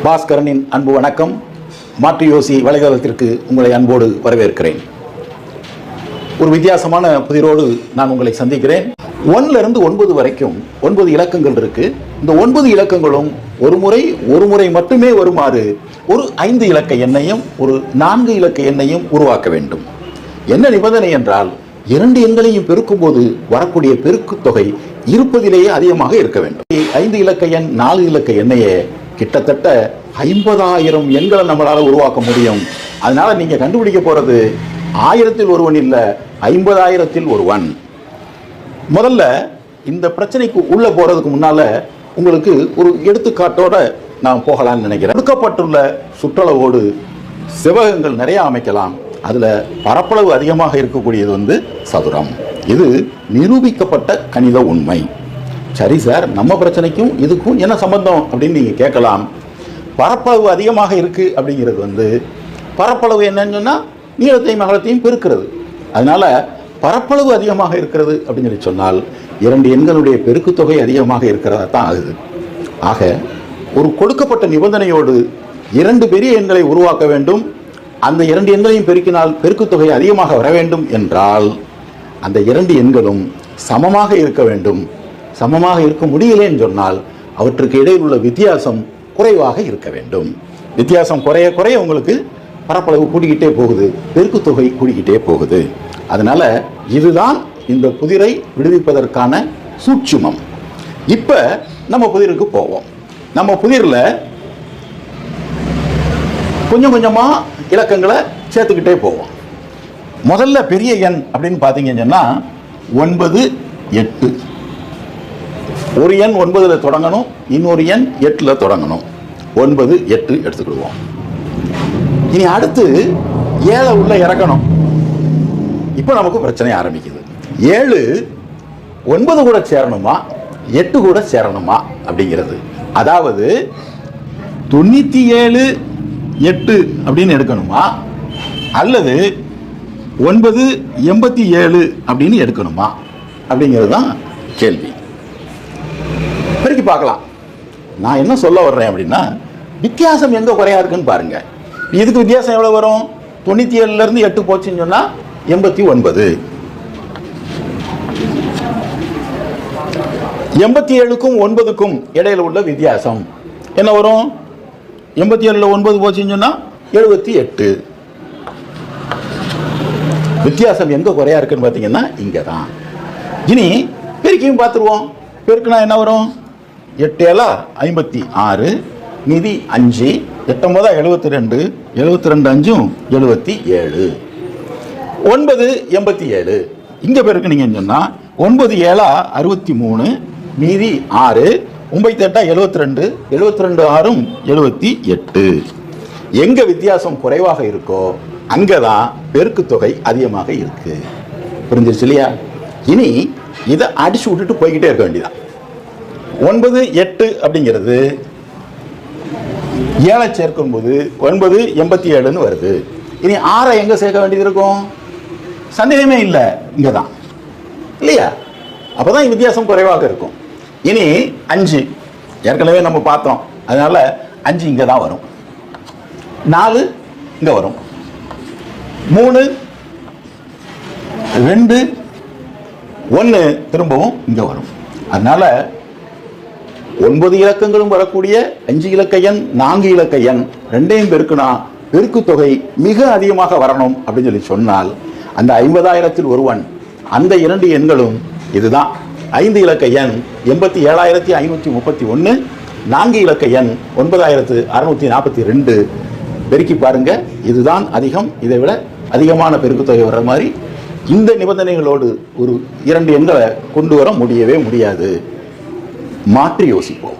பாஸ்கரனின் அன்பு வணக்கம். மாற்று யோசி வலைதளத்திற்கு உங்களை அன்போடு வரவேற்கிறேன். ஒரு வித்தியாசமான புதிரோடு நான் உங்களை சந்திக்கிறேன். 1 இருந்து 9 வரைக்கும் 9 இலக்கங்கள் இருக்கு. இந்த 9 இலக்கங்களும் ஒரு முறை மட்டுமே வருமாறு ஒரு 5 இலக்க எண்ணையும் ஒரு 4 இலக்க எண்ணையும் உருவாக்க வேண்டும். என்ன நிபந்தனை என்றால் 2 எண்களையும் பெருக்கும் போது வரக்கூடிய பெருக்கு தொகை இருப்பதிலேயே அதிகமாக இருக்க வேண்டும். 5 இலக்க எண் 4 இலக்க எண்ணையே கிட்டத்தட்ட 50,000 எண்களை நம்மளால உருவாக்க முடியும். அதனால நீங்க கண்டுபிடிக்க போறது 1000ல் ஒருவன் இல்ல, 50,000ல் ஒருவன். முதல்ல இந்த பிரச்சனைக்கு உள்ள போறதுக்கு முன்னால உங்களுக்கு ஒரு எடுத்துக்காட்டோட நான் போகலாம்னு நினைக்கிறேன். கொடுக்கப்பட்டுள்ள சுற்றளவோடு செவ்வகங்கள் நிறைய அமைக்கலாம். அதுல பரப்பளவு அதிகமாக இருக்கக்கூடியது சதுரம். இது நிரூபிக்கப்பட்ட கணித உண்மை. சரி சார், நம்ம பிரச்சனைக்கும் இதுக்கும் என்ன சம்பந்தம் அப்படின்னு நீங்க கேட்கலாம். பரப்பளவு அதிகமாக இருக்கு அப்படிங்கிறது பரப்பளவு என்னன்னு சொன்னா நீளத்தையும் அகலத்தையும் பெருக்கிறது. அதனால பரப்பளவு அதிகமாக இருக்கிறது அப்படின்னு சொல்லி சொன்னால் 2 எண்களுடைய பெருக்கு தொகை அதிகமாக இருக்கிறதா தான் ஆகுது. ஆக ஒரு கொடுக்கப்பட்ட நிபந்தனையோடு 2 பெரிய எண்களை உருவாக்க வேண்டும். அந்த 2 எண்களையும் பெருக்கினால் பெருக்கு தொகை அதிகமாக வர வேண்டும் என்றால் அந்த 2 எண்களும் சமமாக இருக்க வேண்டும். சமமாக இருக்க முடியலன்னு சொன்னால் அவற்றுக்கு இடையில் உள்ள வித்தியாசம் குறைவாக இருக்க வேண்டும். வித்தியாசம் குறைய குறைய உங்களுக்கு பரப்பளவு கூடிக்கிட்டே போகுது, பெருக்கு தொகை கூடிக்கிட்டே போகுது. அதனால இதுதான் இந்த புதிரை விடுவிப்பதற்கான சூட்சுமம். இப்ப நம்ம புதிருக்கு போவோம். நம்ம புதிரில் கொஞ்சம் கொஞ்சமா இலக்கங்களை சேர்த்துக்கிட்டே போவோம். முதல்ல பெரிய எண் அப்படின்னு பார்த்தீங்கன்னா 9, 8. ஒரு எண் 9ல் தொடங்கணும், இன்னொரு எண் 8ல் தொடங்கணும். 9, 8 எடுத்துக்கிடுவோம். இனி அடுத்து 7 உள்ள இறக்கணும். இப்போ நமக்கு பிரச்சனை ஆரம்பிக்குது. 7 9 கூட சேரணுமா 8 கூட சேரணுமா அப்படிங்கிறது. அதாவது 97, 8 அப்படின்னு எடுக்கணுமா அல்லது 9, 87 அப்படின்னு எடுக்கணுமா அப்படிங்கிறது தான் கேள்வி. பெருக்கி பார்க்கலாம். நான் என்ன சொல்ல வர்றேன் அப்படின்னா, வித்தியாசம் எங்க குறையா இருக்குன்னு பாருங்க. இதுக்கு வித்தியாசம் எவ்வளவு வரும்? 97ல இருந்து 8 போச்சுன்னு சொன்னா 89. 87க்கும் 9க்கும் இடையில உள்ள வித்தியாசம் என்ன வரும்? 87ல 9 போச்சுன்னு சொன்னா 78. வித்தியாசம் எங்க குறையா இருக்குன்னு பாத்தீங்கன்னா இங்கதான். இனி பெருக்கியும் பார்த்துருவோம். பெருக்குனா என்ன வரும்? 8 7 56, மீதி 5, 8 9 72, 72 5 77. 9 87. இங்க பெருக்குனீங்கன்னு சொன்னா 9 7 63, மீதி 6, 9 8 72, 72 6 78. எங்க வித்தியாசம் குறைவாக இருக்கோ அங்கதான் பெருக்கு தொகை அதிகமாக இருக்கு. புரிஞ்சிருச்சு இல்லையா? இனி இதை அடிச்சு விட்டுட்டு போய்கிட்டே இருக்க வேண்டியதான். 9 8 அப்படிங்கிறது 7 சேர்க்கும் போது 9 87ன்னு வருது. இனி 6 எங்க சேர்க்க வேண்டியது இருக்கும்? சந்தேகமே இல்லை, இங்கதான் இல்லையா? அப்பதான் வித்தியாசம் குறைவாக இருக்கும். இனி 5 ஏற்கனவே நம்ம பார்த்தோம். அதனால 5 இங்க தான் வரும். 4 இங்க வரும். 3 2 1 திரும்பவும் இங்க வரும். அதனால 9 இலக்கங்களும் வரக்கூடிய 5 இலக்க எண் 4 இலக்க எண் ரெண்டையும் பெருக்குனா பெருக்கு தொகை மிக அதிகமாக வரணும் அப்படின்னு சொல்லி சொன்னால் அந்த 50,000ல் ஒருவன். அந்த 2 எண்களும் இதுதான். 5 இலக்க எண் 87,531, 4 இலக்க எண் 9,642. பெருக்கி பாருங்க, இதுதான் அதிகம். இதை விட அதிகமான பெருக்கு தொகை வர்ற மாதிரி இந்த நிபந்தனைகளோடு ஒரு 2 எண்களை கொண்டு வர முடியவே முடியாது. மாற்றி யோசிப்போம்.